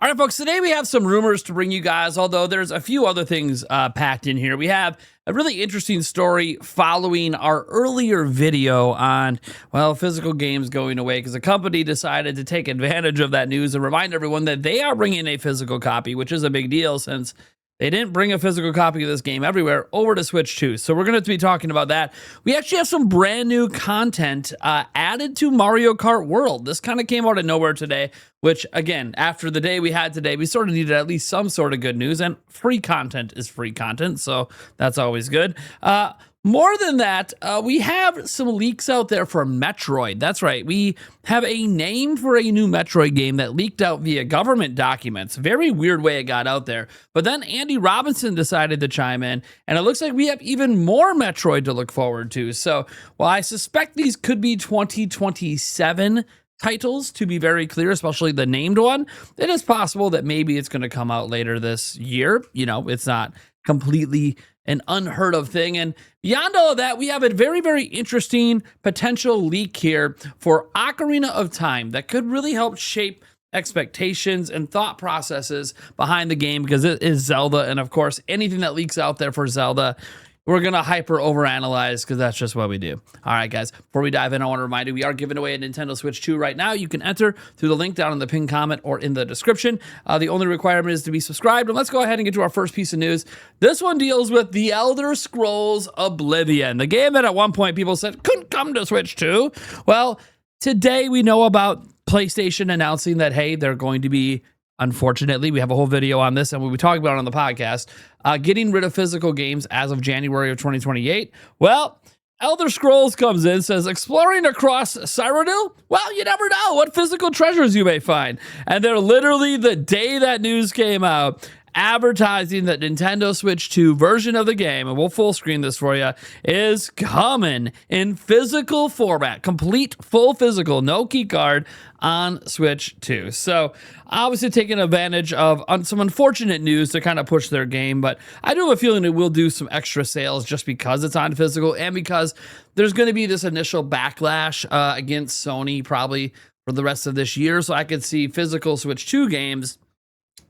All right, folks, today we have some rumors to bring you guys, although there's a few other things packed in here. We have a really interesting story following our earlier video on, well, physical games going away because the company decided to take advantage of that news and remind everyone that they are bringing a physical copy, which is a big deal since they didn't bring a physical copy of this game everywhere over to Switch 2. So we're going to be talking about that. We actually have some brand new content added to Mario Kart World. This kind of came out of nowhere today, which, again, after the day we had today, we sort of needed at least some sort of good news, and free content is free content, so that's always good. More than that, we have some leaks out there for Metroid. That's right. We have a name for a new Metroid game that leaked out via government documents. Very weird way it got out there. But then Andy Robinson decided to chime in, and it looks like we have even more Metroid to look forward to. So while I suspect these could be 2027 titles, to be very clear, especially the named one, it is possible that maybe it's going to come out later this year. You know, it's not completely an unheard of thing. And beyond all of that, we have a very, very interesting potential leak here for Ocarina of Time that could really help shape expectations and thought processes behind the game because it is Zelda. And of course, anything that leaks out there for Zelda, we're going to hyper overanalyze because that's just what we do. All right, guys, before we dive in, I want to remind you, we are giving away a Nintendo Switch 2 right now. You can enter through the link down in the pinned comment or in the description. The only requirement is to be subscribed. And let's go ahead and get to our first piece of news. This one deals with The Elder Scrolls Oblivion, the game that at one point people said couldn't come to Switch 2. Well, today we know about PlayStation announcing that, hey, they're going to be, unfortunately, we have a whole video on this and we'll be talking about it on the podcast, getting rid of physical games as of January of 2028. Well, Elder Scrolls comes in, says, exploring across Cyrodiil? Well, you never know what physical treasures you may find. And they're literally, the day that news came out, advertising that Nintendo Switch 2 version of the game, and we'll full screen this for you, is coming in physical format, complete full physical, no key card on Switch 2. So obviously taking advantage of some unfortunate news to kind of push their game, but I do have a feeling it will do some extra sales just because it's on physical and because there's going to be this initial backlash against Sony probably for the rest of this year. So I could see physical Switch 2 games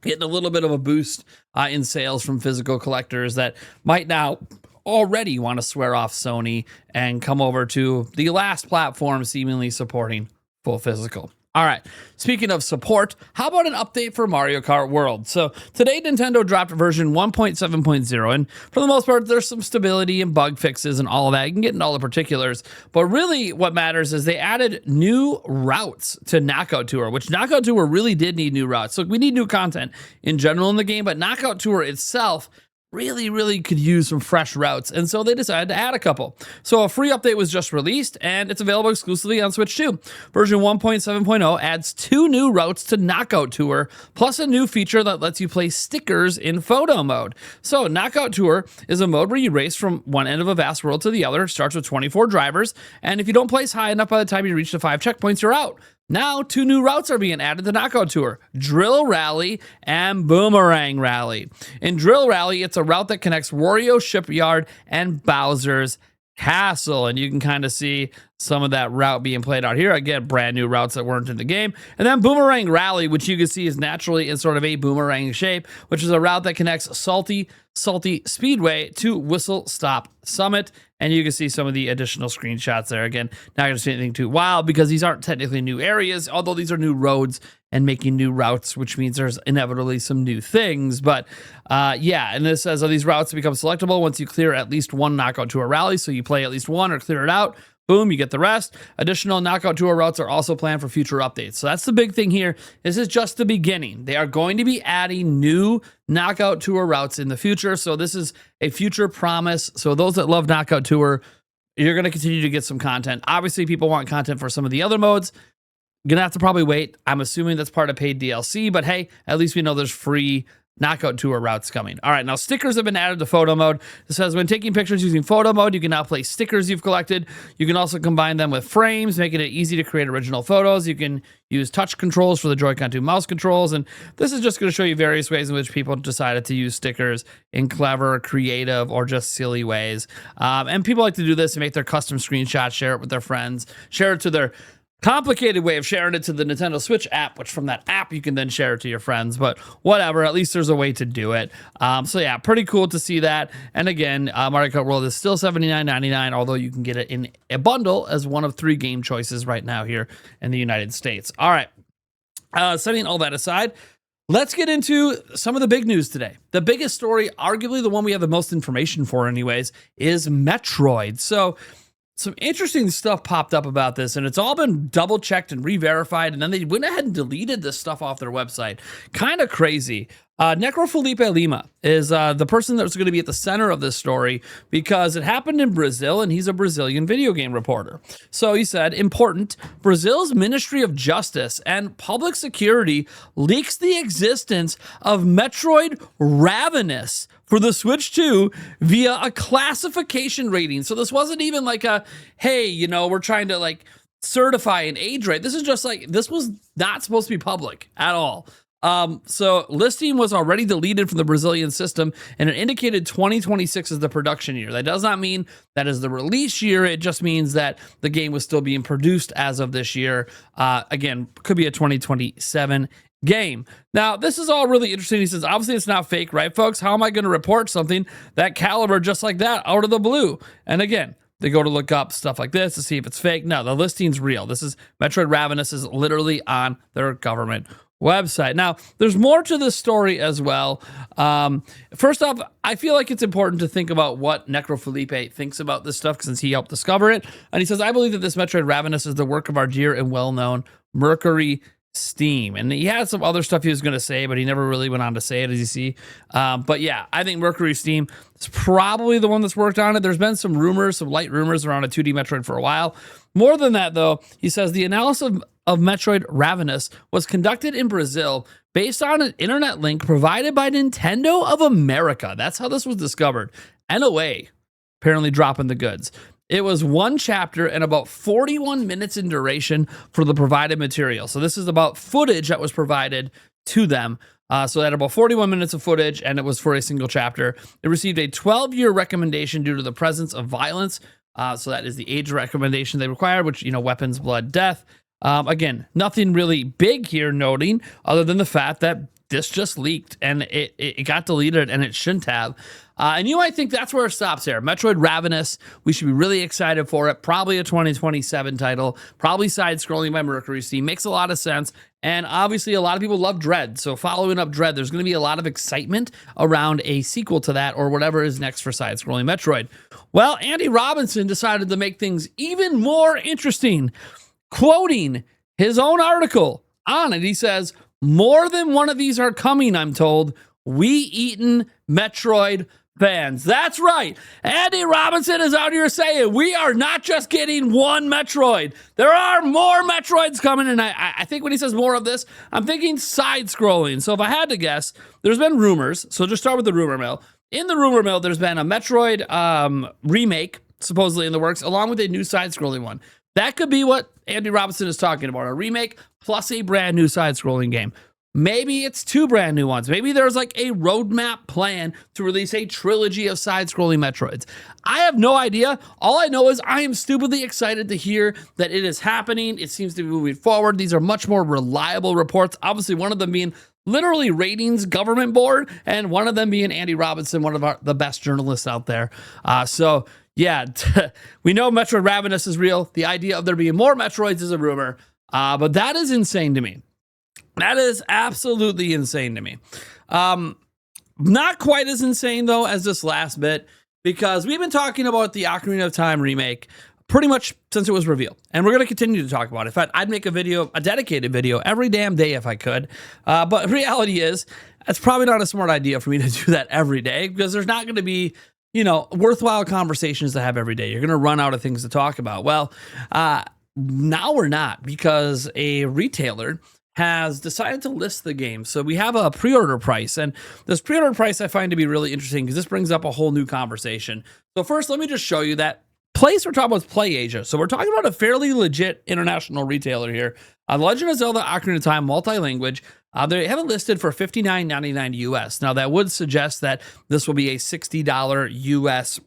getting a little bit of a boost in sales from physical collectors that might now already want to swear off Sony and come over to the last platform seemingly supporting full physical. All right, speaking of support, how about an update for Mario Kart World? So today, Nintendo dropped version 1.7.0, and for the most part, there's some stability and bug fixes and all of that. You can get into all the particulars, but really what matters is they added new routes to Knockout Tour, which Knockout Tour really did need new routes. So we need new content in general in the game, but Knockout Tour itself really could use some fresh routes, and so they decided to add a couple. So a free update was just released, and it's available exclusively on Switch 2. Version 1.7.0 adds 2 new routes to Knockout Tour, plus a new feature that lets you place stickers in photo mode. So Knockout Tour is a mode where you race from one end of a vast world to the other. It starts with 24 drivers, and if you don't place high enough by the time you reach the 5 checkpoints, you're out. Now, 2 new routes are being added to Knockout Tour, Drill Rally and Boomerang Rally. In Drill Rally, it's a route that connects Wario Shipyard and Bowser's Castle, and you can kind of see some of that route being played out here. Again, brand new routes that weren't in the game. And then Boomerang Rally, which you can see is naturally in sort of a boomerang shape, which is a route that connects Salty Speedway to Whistle Stop Summit. And you can see some of the additional screenshots there. Again, not going to say anything too wild because these aren't technically new areas, although these are new roads and making new routes, which means there's inevitably some new things. But yeah, and this says these routes become selectable once you clear at least one Knockout Tour rally. So you play at least one or clear it out. Boom, you get the rest. Additional Knockout Tour routes are also planned for future updates. So that's the big thing here. This is just the beginning. They are going to be adding new Knockout Tour routes in the future. So this is a future promise. So those that love Knockout Tour, you're going to continue to get some content. Obviously, people want content for some of the other modes. Going to have to probably wait. I'm assuming that's part of paid DLC, but hey, at least we know there's free Knockout Tour routes coming. All right, now stickers have been added to photo mode. It says when taking pictures using photo mode, you can now place stickers you've collected. You can also combine them with frames, making it easy to create original photos. You can use touch controls for the Joy-Con 2 mouse controls, and this is just going to show you various ways in which people decided to use stickers in clever, creative, or just silly ways. And people like to do this and make their custom screenshots, share it with their friends, share it to their complicated way of sharing it to the Nintendo Switch app, which from that app you can then share it to your friends, but whatever, at least there's a way to do it. So yeah, pretty cool to see that. And again, Mario Kart World is still $79.99, although you can get it in a bundle as one of 3 game choices right now here in the United States. All right, setting all that aside, let's get into some of the big news today. The biggest story, arguably the one we have the most information for anyways, is Metroid. So some interesting stuff popped up about this, and it's all been double checked and re-verified, and then they went ahead and deleted this stuff off their website. Kind of crazy. Necro Felipe Lima is the person that's going to be at the center of this story because it happened in Brazil, and he's a Brazilian video game reporter. So he said, important, Brazil's Ministry of Justice and Public Security leaks the existence of Metroid Ravenous for the Switch 2 via a classification rating. So this wasn't even like a, hey, you know, we're trying to like certify an age rate. This is just like, this was not supposed to be public at all. So listing was already deleted from the Brazilian system, and it indicated 2026 as the production year. That does not mean that is the release year. It just means that the game was still being produced as of this year. Again, could be a 2027 game. Now, this is all really interesting. He says, obviously it's not fake, right, folks? How am I going to report something that caliber just like that out of the blue? And again, they go to look up stuff like this to see if it's fake. No, the listing's real. This is Metroid Ravenous is literally on their government website. Now, there's more to this story as well. First off, I feel like it's important to think about what Necro Felipe thinks about this stuff since he helped discover it. And he says, I believe that this Metroid Ravenous is the work of our dear and well-known Mercury Steam. And he had some other stuff he was going to say, but he never really went on to say it, as you see. But yeah, I think Mercury Steam is probably the one that's worked on it. There's been some rumors, some light rumors around a 2D Metroid for a while. More than that, though, he says the analysis of Metroid Ravenous was conducted in Brazil based on an internet link provided by Nintendo of America. That's how this was discovered. NOA apparently dropping the goods. It was 1 chapter and about 41 minutes in duration for the provided material. So this is about footage that was provided to them. So that about 41 minutes of footage, and it was for a single chapter. It received a 12-year recommendation due to the presence of violence. So that is the age recommendation they required, which, you know, weapons, blood, death. Again, nothing really big here noting other than the fact that this just leaked and it got deleted and it shouldn't have. And you might think that's where it stops here. Metroid Ravenous, we should be really excited for it. Probably a 2027 title, probably side-scrolling by Mercury Steam. Makes a lot of sense. And obviously a lot of people love Dread. So following up Dread, there's going to be a lot of excitement around a sequel to that or whatever is next for side-scrolling Metroid. Well, Andy Robinson decided to make things even more interesting, quoting his own article on it. He says, more than one of these are coming, I'm told. We eaten Metroid fans. That's right. Andy Robinson is out here saying we are not just getting one Metroid. There are more Metroids coming. And I think when he says more of this, I'm thinking side-scrolling. So if I had to guess, there's been rumors. So just start with the rumor mill. In the rumor mill, there's been a Metroid remake, supposedly in the works, along with a new side-scrolling one. That could be what Andy Robinson is talking about, a remake plus a brand new side-scrolling game. Maybe it's 2 brand new ones. Maybe there's like a roadmap plan to release a trilogy of side-scrolling Metroids. I have no idea. All I know is I am stupidly excited to hear that it is happening. It seems to be moving forward. These are much more reliable reports. Obviously, one of them being literally Ratings Government Board, and one of them being Andy Robinson, one of the best journalists out there. So yeah, we know Metroid Ravenous is real. The idea of there being more Metroids is a rumor, but that is insane to me. That is absolutely insane to me. Not quite as insane, though, as this last bit, because we've been talking about the Ocarina of Time remake pretty much since it was revealed. And we're going to continue to talk about it. In fact, I'd make a dedicated video every damn day if I could. But reality is, it's probably not a smart idea for me to do that every day, because there's not going to be, you know, worthwhile conversations to have every day. You're going to run out of things to talk about. Well, now we're not, because a retailer has decided to list the game. So we have a pre-order price, and this pre-order price I find to be really interesting because this brings up a whole new conversation. So first, let me just show you that place we're talking about is PlayAsia. So we're talking about a fairly legit international retailer here. Legend of Zelda Ocarina of Time multi-language. They have it listed for $59.99 US. Now that would suggest that this will be a $60 US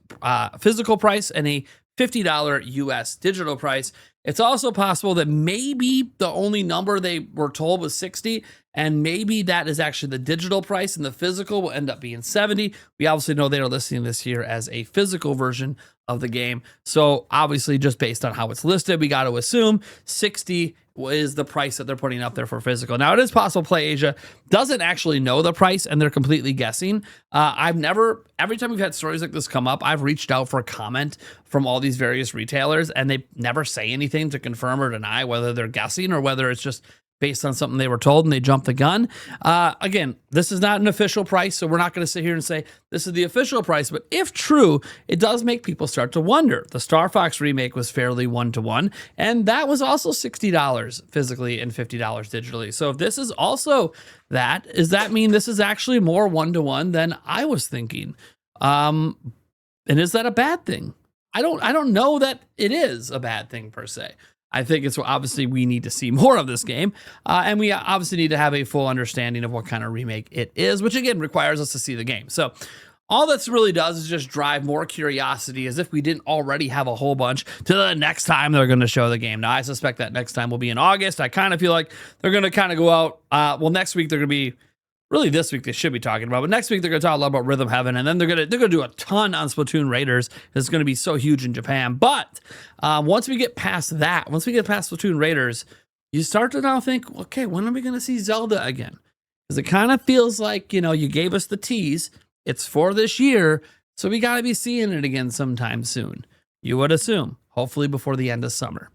physical price and a $50 US digital price. It's also possible that maybe the only number they were told was 60, and maybe that is actually the digital price, and the physical will end up being 70. We obviously know they are listing this here as a physical version of the game. So obviously, just based on how it's listed, we got to assume 60 is the price that they're putting up there for physical. Now, it is possible PlayAsia doesn't actually know the price and they're completely guessing. Every time we've had stories like this come up, I've reached out for a comment from all these various retailers, and they never say anything to confirm or deny whether they're guessing or whether it's just based on something they were told and they jumped the gun. Again, this is not an official price, so we're not going to sit here and say this is the official price, but if true, it does make people start to wonder. The Star Fox remake was fairly one-to-one, and that was also $60 physically and $50 digitally. So if this is also that, does that mean this is actually more one-to-one than I was thinking? And is that a bad thing? I don't know that it is a bad thing per se. I think it's obviously we need to see more of this game, and we obviously need to have a full understanding of what kind of remake it is, which again requires us to see the game. So all that's really does is just drive more curiosity, as if we didn't already have a whole bunch, to the next time they're going to show the game. Now, I suspect that next time will be in August. I kind of feel like they're going to kind of go out. Well, next week they're going to be. Really, this week they should be talking about, but next week they're going to talk a lot about Rhythm Heaven, and then they're going to do a ton on Splatoon Raiders. It's going to be so huge in Japan. But once we get past that, once we get past Splatoon Raiders, you start to now think, okay, when are we going to see Zelda again? Because it kind of feels like, you gave us the tease. It's for this year, so we got to be seeing it again sometime soon. You would assume, hopefully before the end of summer.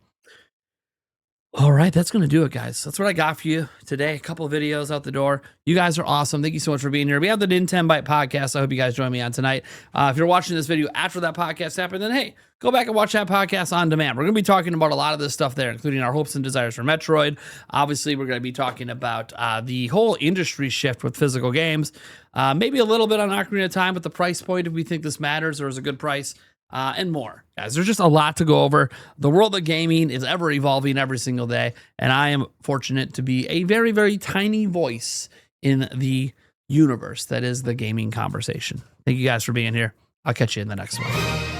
All right, that's going to do it, guys. That's what I got for you today. A couple of videos out the door. You guys are awesome. Thank you so much for being here. We have the Nintendo Byte podcast. I hope you guys join me on tonight. If you're watching this video after that podcast happened, then hey, go back and watch that podcast on demand. We're going to be talking about a lot of this stuff there, including our hopes and desires for Metroid. Obviously, we're going to be talking about the whole industry shift with physical games. Maybe a little bit on Ocarina of Time with the price point, if we think this matters or is a good price. And more. Guys, there's just a lot to go over. The world of gaming is ever evolving every single day, and I am fortunate to be a very, very tiny voice in the universe that is the gaming conversation. Thank you guys for being here. I'll catch you in the next one.